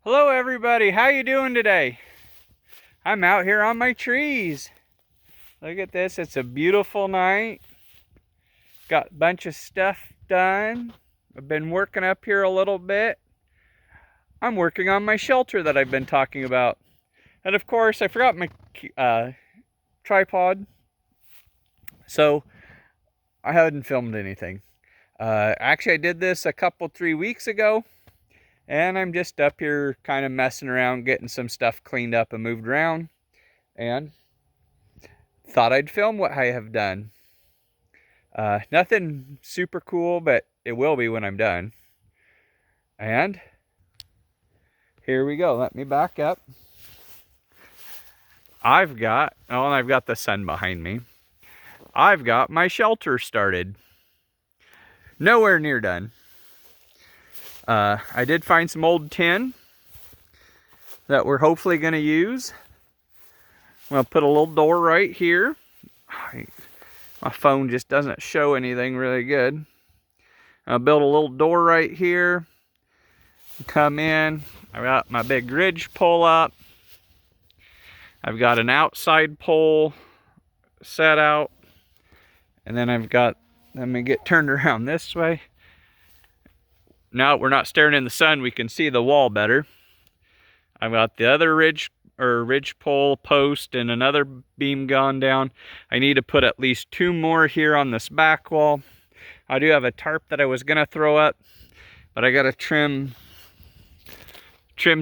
Hello everybody, how you doing today? I'm out here on my trees. Look at this, it's a beautiful night. Got a bunch of stuff done. I've been working up here a little bit. I'm working on my shelter that I've been talking about. And of course, I forgot my tripod. So, I hadn't filmed anything. Actually, I did this a couple, 3 weeks ago. And I'm just up here kind of messing around, getting some stuff cleaned up and moved around. And thought I'd film what I have done. Nothing super cool, but it will be when I'm done. And here we go. Let me back up. I've got the sun behind me. I've got my shelter started. Nowhere near done. I did find some old tin that we're hopefully going to use. I'm going to put a little door right here. My phone just doesn't show anything really good. I'll build a little door right here. Come in. I've got my big ridge pole up. I've got an outside pole set out. And then let me get turned around this way. Now we're not staring in the sun, we can see the wall better. I've got the other ridge pole post and another beam gone down. I need to put at least 2 more here on this back wall. I do have a tarp that I was gonna throw up, but I gotta trim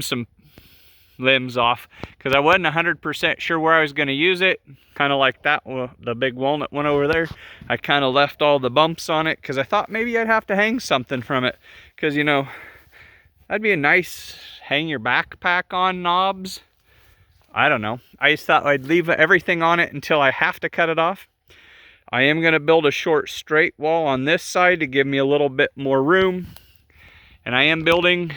some limbs off because I wasn't 100% sure where I was gonna use it. Kind of like that, the big walnut one over there. I kind of left all the bumps on it because I thought maybe I'd have to hang something from it, because you know, that'd be a nice hang your backpack on knobs. I don't know. I just thought I'd leave everything on it until I have to cut it off. I am going to build a short straight wall on this side to give me a little bit more room. And I am building,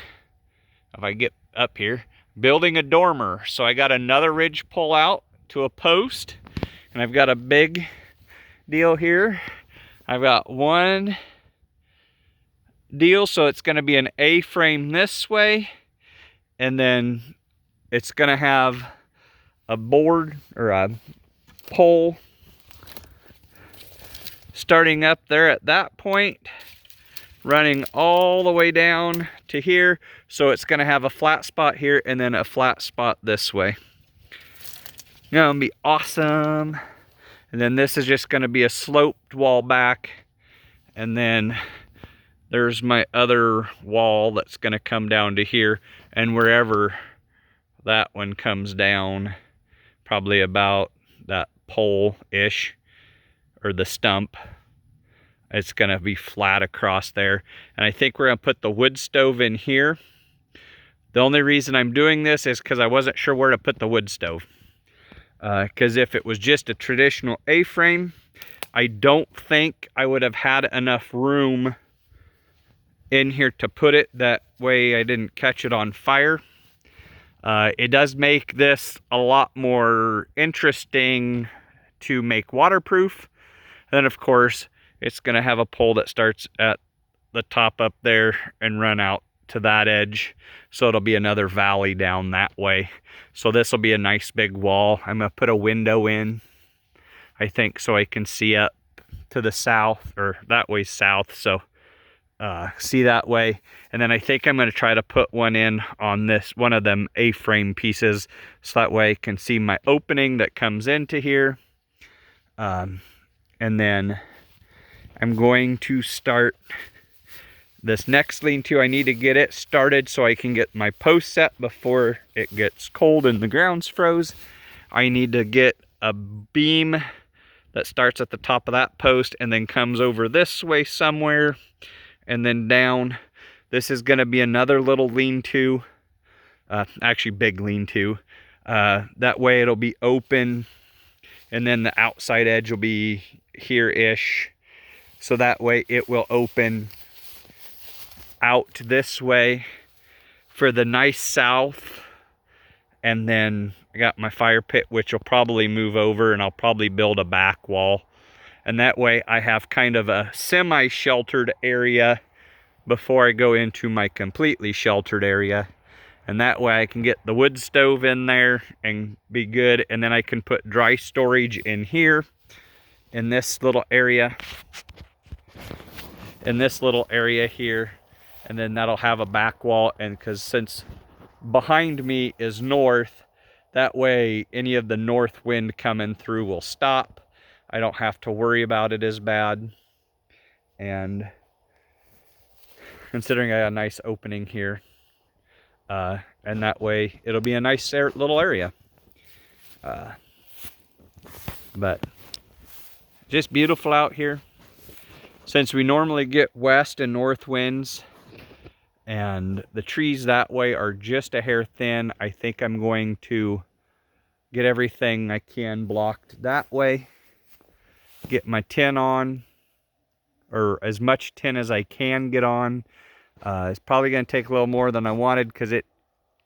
if I get up here, building a dormer. So I got another ridge pull out to a post. And I've got a big deal here. I've got one deal, so it's going to be an A-frame this way. And then it's going to have a board or a pole starting up there at that point, running all the way down to here. So it's going to have a flat spot here and then a flat spot this way. Gonna be awesome. And then this is just going to be a sloped wall back. And then there's my other wall that's going to come down to here, and wherever that one comes down, probably about that pole-ish, or the stump, it's going to be flat across there. And I think we're going to put the wood stove in here. The only reason I'm doing this is because I wasn't sure where to put the wood stove. Because if it was just a traditional A-frame, I don't think I would have had enough room in here to put it. That way I didn't catch it on fire. It does make this a lot more interesting to make waterproof. And then of course it's going to have a pole that starts at the top up there and run out to that edge, so it'll be another valley down that way. So this will be a nice big wall. I'm going to put a window in, I think, so I can see up to the south, or that way south, so see that way. And then I think I'm going to try to put one in on this one of them A-frame pieces, so that way I can see my opening that comes into here. And then I'm going to start this next lean-to. I need to get it started so I can get my post set before it gets cold and the ground's froze. I need to get a beam that starts at the top of that post and then comes over this way somewhere and then down. This is going to be another little lean-to, actually big lean-to. That way it'll be open, and then the outside edge will be here-ish. So that way it will open out this way for the nice south. And then I got my fire pit, which will probably move over, and I'll probably build a back wall. And that way I have kind of a semi-sheltered area before I go into my completely sheltered area. And that way I can get the wood stove in there and be good. And then I can put dry storage in here, in this little area, here. And then that'll have a back wall. And because since behind me is north, that way any of the north wind coming through will stop. I don't have to worry about it as bad. And considering I got a nice opening here, and that way it'll be a nice little area. But just beautiful out here. Since we normally get west and north winds, and the trees that way are just a hair thin, I think I'm going to get everything I can blocked that way. Get my tin on, or as much tin as I can get on. It's probably going to take a little more than I wanted because it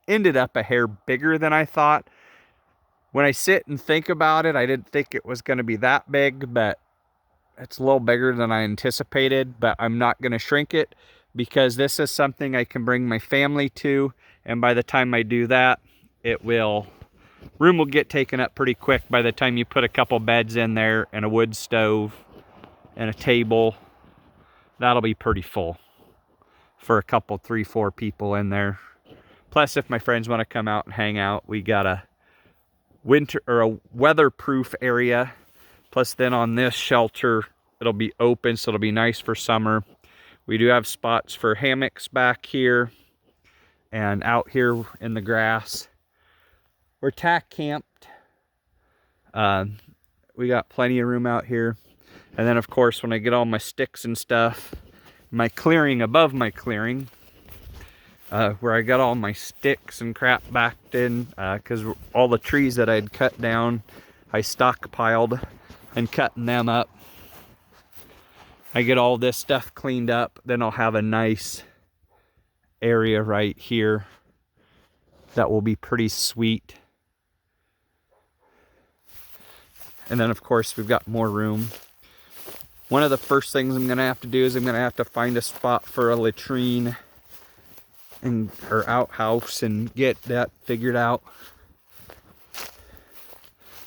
ended up a hair bigger than I thought. When I sit and think about it, I didn't think it was going to be that big, but it's a little bigger than I anticipated. But I'm not going to shrink it because this is something I can bring my family to. And by the time I do that, room will get taken up pretty quick by the time you put a couple beds in there and a wood stove and a table. That'll be pretty full for a couple, 3-4 people in there. Plus, if my friends want to come out and hang out, we got a winter or a weatherproof area. Plus, then on this shelter, it'll be open, so it'll be nice for summer. We do have spots for hammocks back here and out here in the grass. We're tack camped. We got plenty of room out here. And then, of course, when I get all my sticks and stuff, my clearing above my clearing, where I got all my sticks and crap backed in, because all the trees that I'd cut down, I stockpiled and cutting them up. I get all this stuff cleaned up, then I'll have a nice area right here that will be pretty sweet. And then, of course, we've got more room. One of the first things I'm going to have to do is I'm going to have to find a spot for a latrine or outhouse and get that figured out.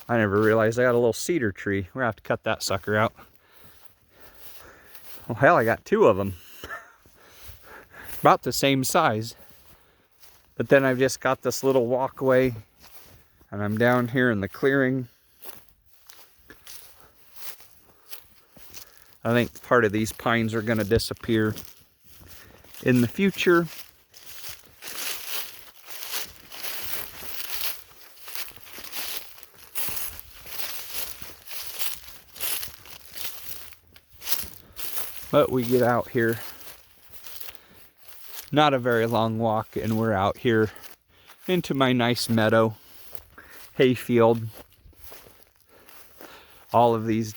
I never realized I got a little cedar tree. We're going to have to cut that sucker out. Well, hell, I got 2 of them. About the same size. But then I've just got this little walkway, and I'm down here in the clearing. I think part of these pines are going to disappear in the future. But we get out here. Not a very long walk, and we're out here into my nice meadow, hayfield. All of these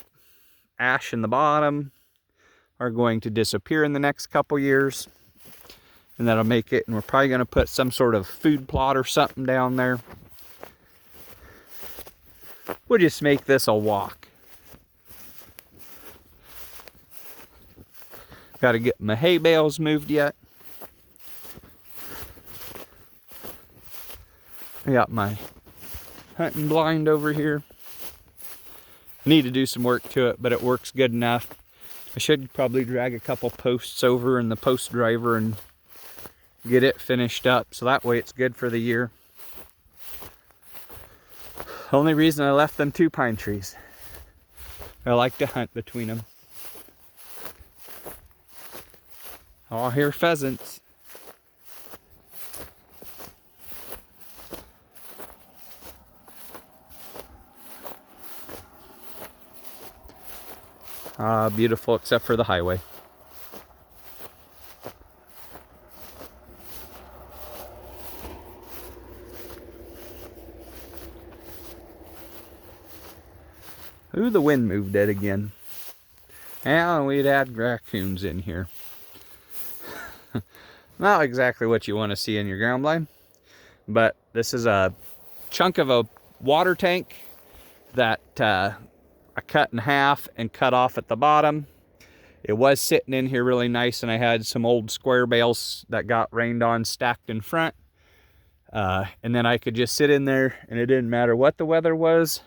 ash in the bottom are going to disappear in the next couple years, and that'll make it, and we're probably going to put some sort of food plot or something down there. We'll just make this a walk. Got to get my hay bales moved yet. I got my hunting blind over here. I need to do some work to it, but it works good enough. I should probably drag a couple posts over in the post driver and get it finished up, so that way it's good for the year. Only reason I left them 2 pine trees. I like to hunt between them. Oh, I hear pheasants. Beautiful, except for the highway. Ooh, the wind moved it again. And we'd had raccoons in here. Not exactly what you want to see in your ground blind, but this is a chunk of a water tank that I cut in half and cut off at the bottom. It was sitting in here really nice, and I had some old square bales that got rained on stacked in front. And then I could just sit in there, and it didn't matter what the weather was.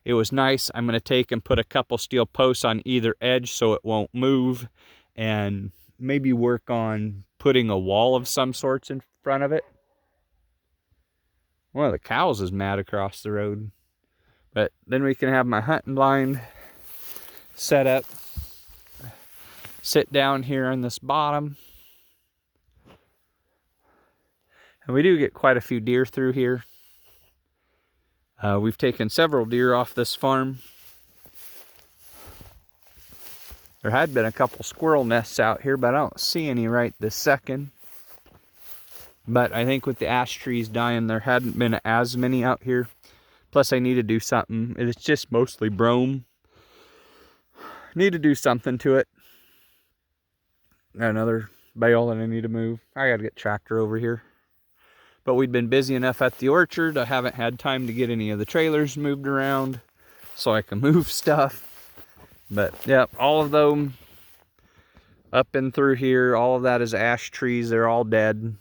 It was nice. I'm going to take and put a couple steel posts on either edge so it won't move, and maybe work on putting a wall of some sorts in front of it. One of the cows is mad across the road. But then we can have my hunting blind set up. Sit down here on this bottom. And we do get quite a few deer through here. We've taken several deer off this farm. There had been a couple squirrel nests out here, but I don't see any right this second. But I think with the ash trees dying, there hadn't been as many out here. Plus I need to do something. It's just mostly brome. Need to do something to it. Got another bale that I need to move. I gotta get tractor over here. But we've been busy enough at the orchard. I haven't had time to get any of the trailers moved around so I can move stuff. But yeah, all of them up and through here, all of that is ash trees. They're all dead.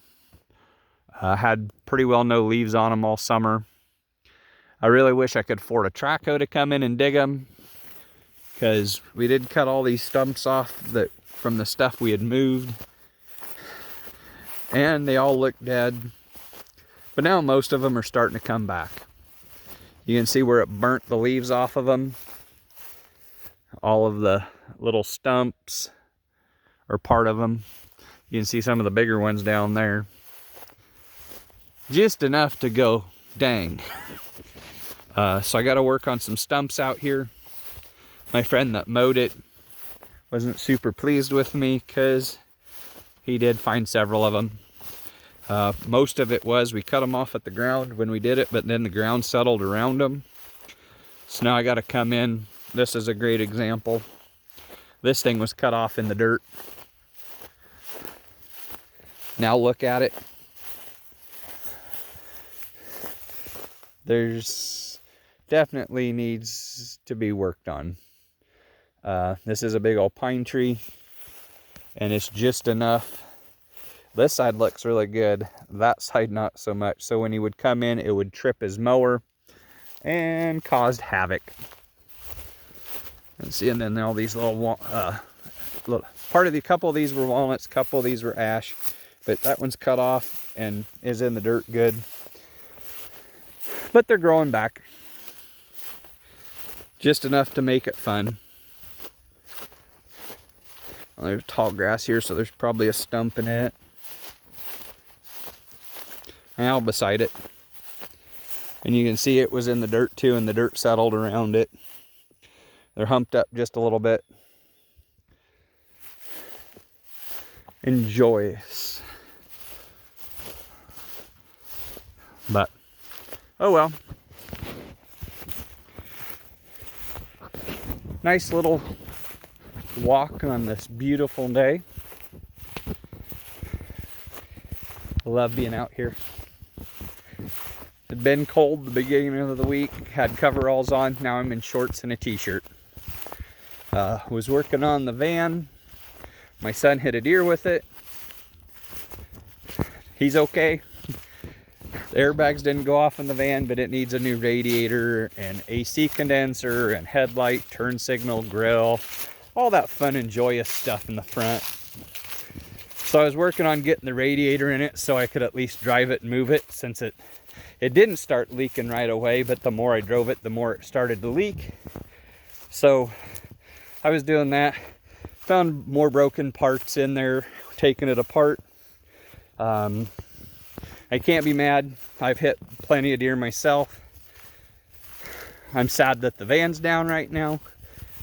Had pretty well no leaves on them all summer. I really wish I could afford a track hoe to come in and dig them, because we did cut all these stumps off from the stuff we had moved, and they all look dead. But now most of them are starting to come back. You can see where it burnt the leaves off of them. All of the little stumps are part of them. You can see some of the bigger ones down there. Just enough to go, dang. So I got to work on some stumps out here. My friend that mowed it wasn't super pleased with me because he did find several of them. Most of it was we cut them off at the ground when we did it, but then the ground settled around them. So now I got to come in. This is a great example. This thing was cut off in the dirt. Now look at it. There's definitely needs to be worked on. This is a big old pine tree, and it's just enough. This side looks really good. That side not so much. So when he would come in, it would trip his mower and caused havoc. And see, and then all these little couple of these were walnuts, couple of these were ash, but that one's cut off and is in the dirt good. But they're growing back. Just enough to make it fun. Well, there's tall grass here, so there's probably a stump in it. Now beside it. And you can see it was in the dirt too, and the dirt settled around it. They're humped up just a little bit. Joyous. But, oh well. Nice little walk on this beautiful day. I love being out here. It's been cold the beginning of the week. Had coveralls on. Now I'm in shorts and a t-shirt. Was working on the van. My son hit a deer with it. He's okay. The airbags didn't go off in the van, but it needs a new radiator and AC condenser and headlight, turn signal, grill, all that fun and joyous stuff in the front. So I was working on getting the radiator in it so I could at least drive it and move it, since it didn't start leaking right away, but the more I drove it, the more it started to leak. So I was doing that. Found more broken parts in there, taking it apart. I can't be mad. I've hit plenty of deer myself. I'm sad that the van's down right now,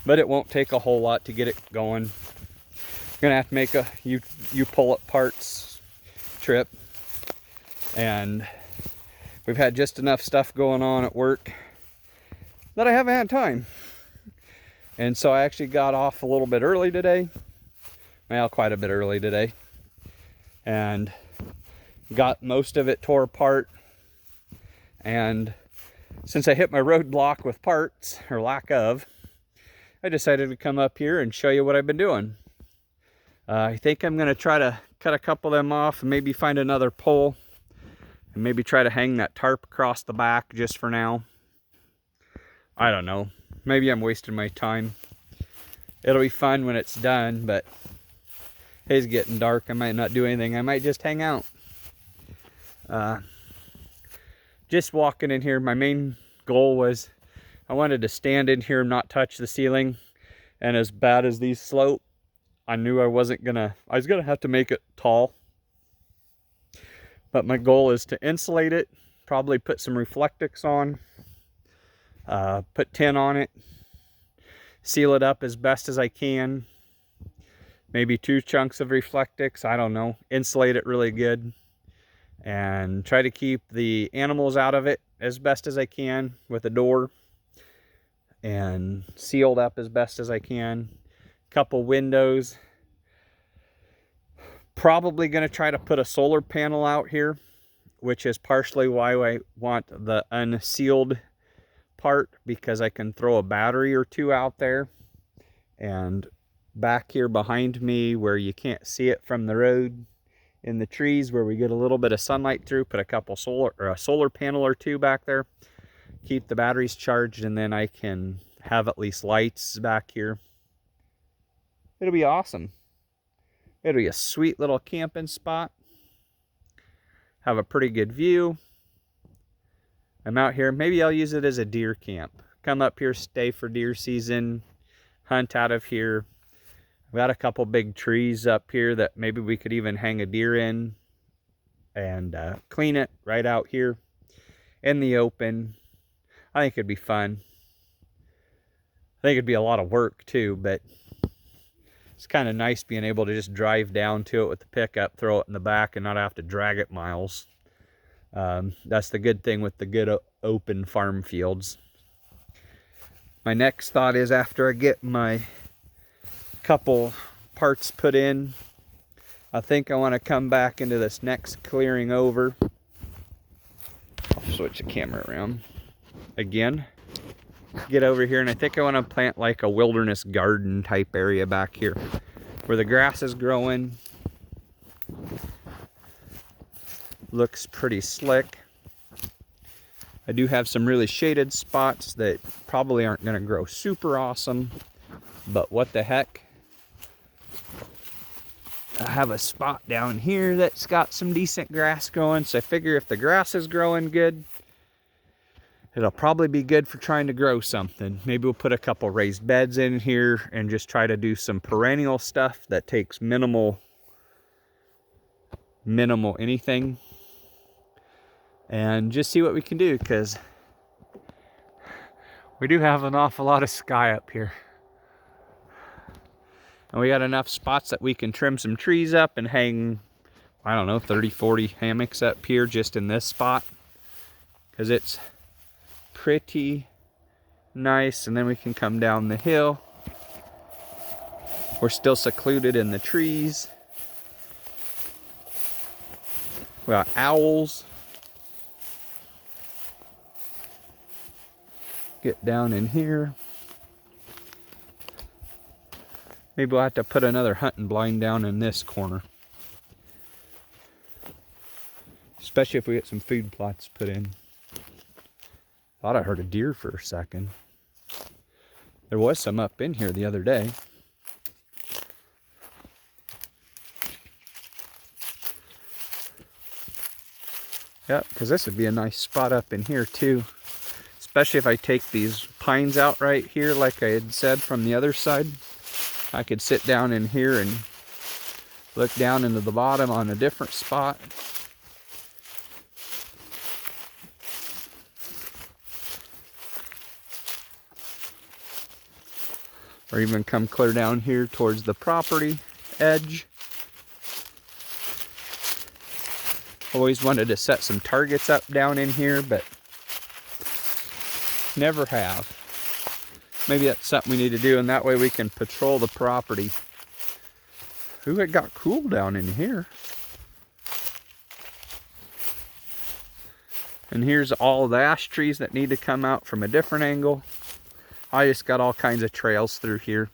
but it won't take a whole lot to get it going. Gonna have to make a you pull up parts trip, and we've had just enough stuff going on at work that I haven't had time. And so I actually got off a little bit early today. Well, quite a bit early today. And got most of it tore apart. And since I hit my roadblock with parts, or lack of, I decided to come up here and show you what I've been doing. I think I'm going to try to cut a couple of them off and maybe find another pole And maybe try to hang that tarp across the back just for now. I don't know. Maybe I'm wasting my time. It'll be fun when it's done, but it's getting dark. I might not do anything. I might just hang out. Just walking in here, my main goal was I wanted to stand in here and not touch the ceiling. And as bad as these slope, I knew I was gonna have to make it tall. But my goal is to insulate it, probably put some Reflectix on, put tin on it, seal it up as best as I can. Maybe 2 chunks of Reflectix, I don't know. Insulate it really good. And try to keep the animals out of it as best as I can with a door. And sealed up as best as I can. Couple windows. Probably going to try to put a solar panel out here, which is partially why I want the unsealed part, because I can throw a battery or 2 out there. And back here behind me, where you can't see it from the road, in the trees where we get a little bit of sunlight through, put a couple a solar panel or 2 back there, keep the batteries charged, and then I can have at least lights back here. It'll be awesome. It'll be a sweet little camping spot. Have a pretty good view. I'm out here. Maybe I'll use it as a deer camp. Come up here, stay for deer season, hunt out of here. We got a couple big trees up here that maybe we could even hang a deer in and clean it right out here in the open. I think it'd be fun. I think it'd be a lot of work too, but it's kind of nice being able to just drive down to it with the pickup, throw it in the back, and not have to drag it miles. That's the good thing with the good open farm fields. My next thought is, after I get my couple parts put in, I think I want to come back into this next clearing over. I'll switch the camera around again. Get over here, and I think I want to plant like a wilderness garden type area back here where the grass is growing. Looks pretty slick. I do have some really shaded spots that probably aren't going to grow super awesome, but what the heck. I have a spot down here that's got some decent grass growing, so I figure if the grass is growing good, it'll probably be good for trying to grow something. Maybe we'll put a couple raised beds in here and just try to do some perennial stuff that takes minimal anything. And just see what we can do, because we do have an awful lot of sky up here. And we got enough spots that we can trim some trees up and hang, I don't know, 30, 40 hammocks up here just in this spot, because it's pretty nice. And then we can come down the hill. We're still secluded in the trees. We got owls. Get down in here. Maybe we'll have to put another hunting blind down in this corner. Especially if we get some food plots put in. Thought I heard a deer for a second. There was some up in here the other day. Yep, because this would be a nice spot up in here too. Especially if I take these pines out right here, like I had said from the other side. I could sit down in here and look down into the bottom on a different spot. Or even come clear down here towards the property edge. Always wanted to set some targets up down in here, but never have. Maybe that's something we need to do, and that way we can patrol the property. Ooh, it got cool down in here. And here's all the ash trees that need to come out from a different angle. I just got all kinds of trails through here.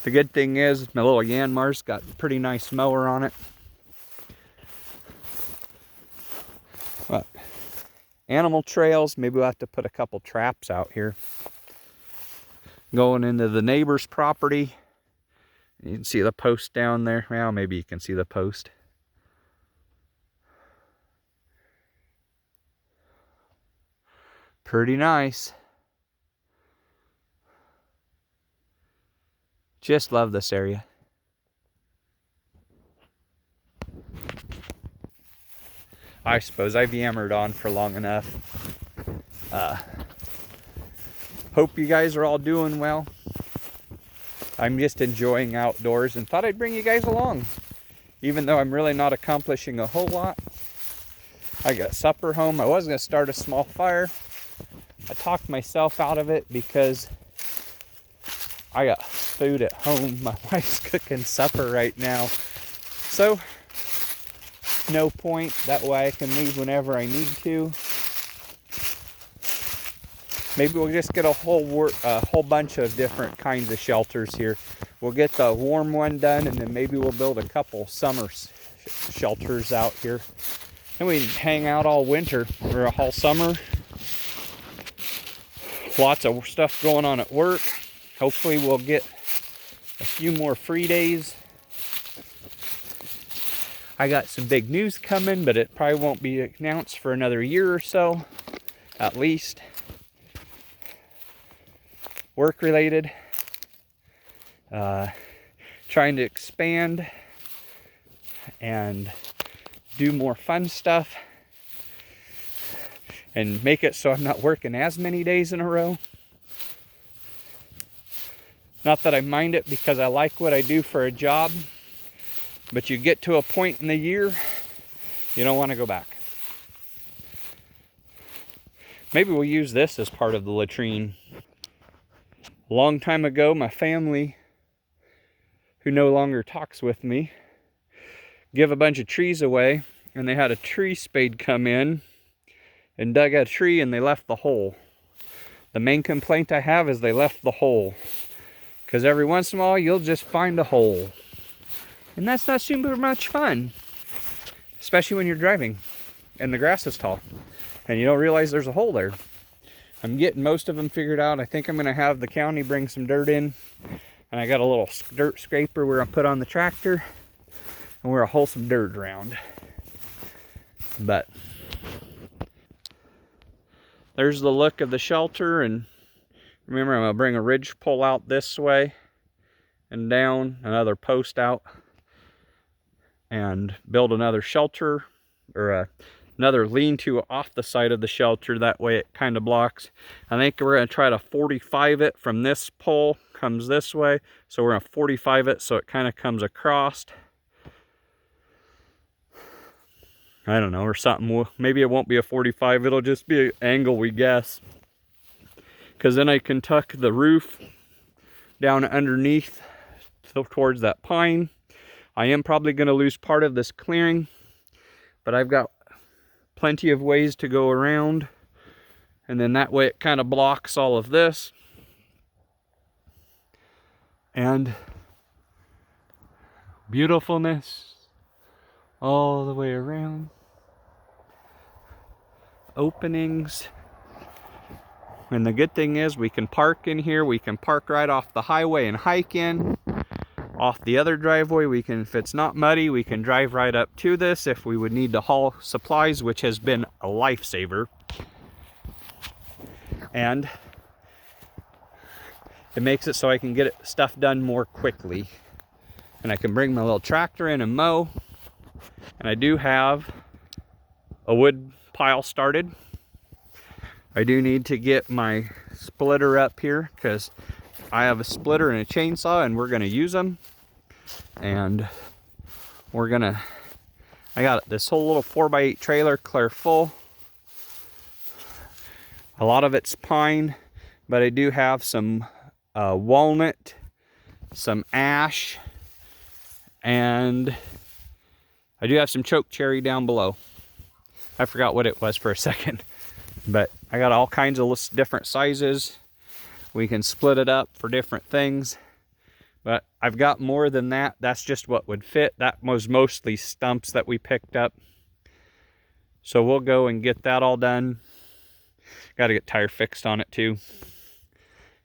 The good thing is my little Yanmar's got a pretty nice mower on it. But animal trails, maybe we'll have to put a couple traps out here. Going into the neighbor's property. You can see the post down there. Well, maybe you can see the post. Pretty nice. Just love this area. I suppose I've yammered on for long enough. Hope you guys are all doing well. I'm just enjoying outdoors and thought I'd bring you guys along. Even though I'm really not accomplishing a whole lot. I got supper home. I was going to start a small fire. I talked myself out of it because I got food at home. My wife's cooking supper right now. So, no point. That way I can leave whenever I need to. Maybe we'll just get a whole bunch of different kinds of shelters here. We'll get the warm one done, and then maybe we'll build a couple summer shelters out here. And we hang out all winter or all summer. Lots of stuff going on at work. Hopefully we'll get a few more free days. I got some big news coming, but it probably won't be announced for another year or so, at least. Work related. Trying to expand and do more fun stuff and make it so I'm not working as many days in a row. Not that I mind it, because I like what I do for a job, but you get to a point in the year you don't want to go back. Maybe we'll use this as part of the latrine. A long time ago, my family, who no longer talks with me, give a bunch of trees away, and they had a tree spade come in and dug a tree, and they left the hole. The main complaint I have is they left the hole, because every once in a while you'll just find a hole, and that's not super much fun, especially when you're driving and the grass is tall and you don't realize there's a hole there. I'm getting most of them figured out. I think I'm going to have the county bring some dirt in, and I got a little dirt scraper we're going to put on the tractor, and we're going to haul some dirt around. But there's the look of the shelter, and remember, I'm going to bring a ridge pole out this way and down, another post out, and build another shelter, or another lean-to off the side of the shelter. That way it kind of blocks. I think we're going to try to 45 it from this pole, comes this way. So we're going to 45 it so it kind of comes across. I don't know, or something. Maybe it won't be a 45, it'll just be an angle, we guess. Because then I can tuck the roof down underneath towards that pine. I am probably going to lose part of this clearing, but I've got plenty of ways to go around, and then that way it kind of blocks all of this, and beautifulness all the way around, openings. And the good thing is we can park in here. We can park right off the highway and hike in. Off the other driveway, we can, if it's not muddy, we can drive right up to this if we would need to haul supplies, which has been a lifesaver. And it makes it so I can get stuff done more quickly. And I can bring my little tractor in and mow. And I do have a wood pile started. I do need to get my splitter up here, because I have a splitter and a chainsaw, and we're going to use them. And we're going to, I got this whole little 4x8 trailer clear full. A lot of it's pine, but I do have some walnut, some ash, and I do have some choke cherry down below. I forgot what it was for a second, but I got all kinds of different sizes. We can split it up for different things, but I've got more than that. That's just what would fit. That was mostly stumps that we picked up. So we'll go and get that all done. Got to get tire fixed on it too.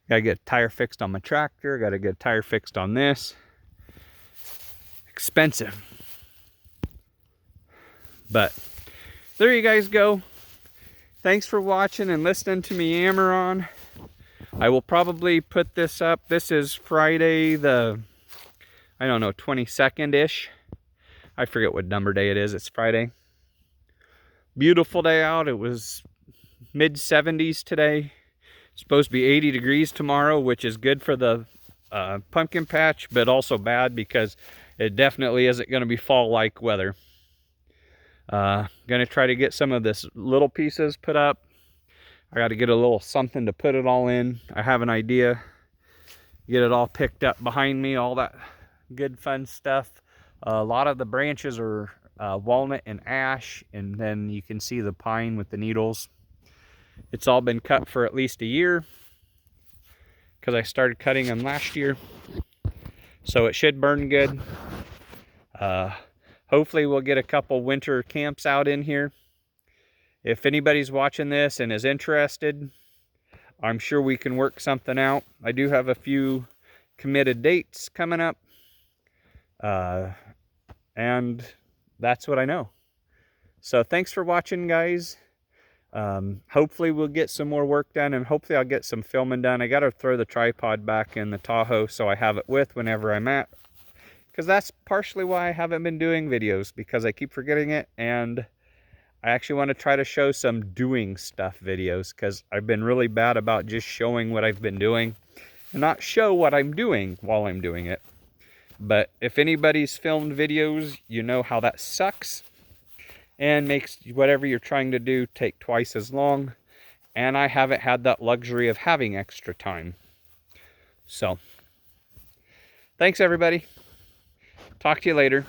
Got to get a tire fixed on my tractor. Got to get a tire fixed on this. Expensive. But there you guys go. Thanks for watching and listening to me yammer on. I will probably put this up. This is Friday the, I don't know, 22nd-ish. I forget what number day it is. It's Friday. Beautiful day out. It was mid-70s today. It's supposed to be 80 degrees tomorrow, which is good for the pumpkin patch, but also bad because it definitely isn't going to be fall-like weather. Gonna try to get some of this little pieces put up. I got to get a little something to put it all in. I have an idea. Get it all picked up behind me, all that good fun stuff. A lot of the branches are walnut and ash, and then you can see the pine with the needles. It's all been cut for at least a year because I started cutting them last year. So it should burn good. Hopefully we'll get a couple winter camps out in here. If anybody's watching this and is interested, I'm sure we can work something out. I do have a few committed dates coming up. And that's what I know. So thanks for watching, guys. Hopefully we'll get some more work done, and hopefully I'll get some filming done. I got to throw the tripod back in the Tahoe so I have it with whenever I'm at, because that's partially why I haven't been doing videos, because I keep forgetting it. And I actually want to try to show some doing stuff videos, because I've been really bad about just showing what I've been doing and not show what I'm doing while I'm doing it. But if anybody's filmed videos, you know how that sucks and makes whatever you're trying to do take twice as long. And I haven't had that luxury of having extra time. So, thanks everybody. Talk to you later.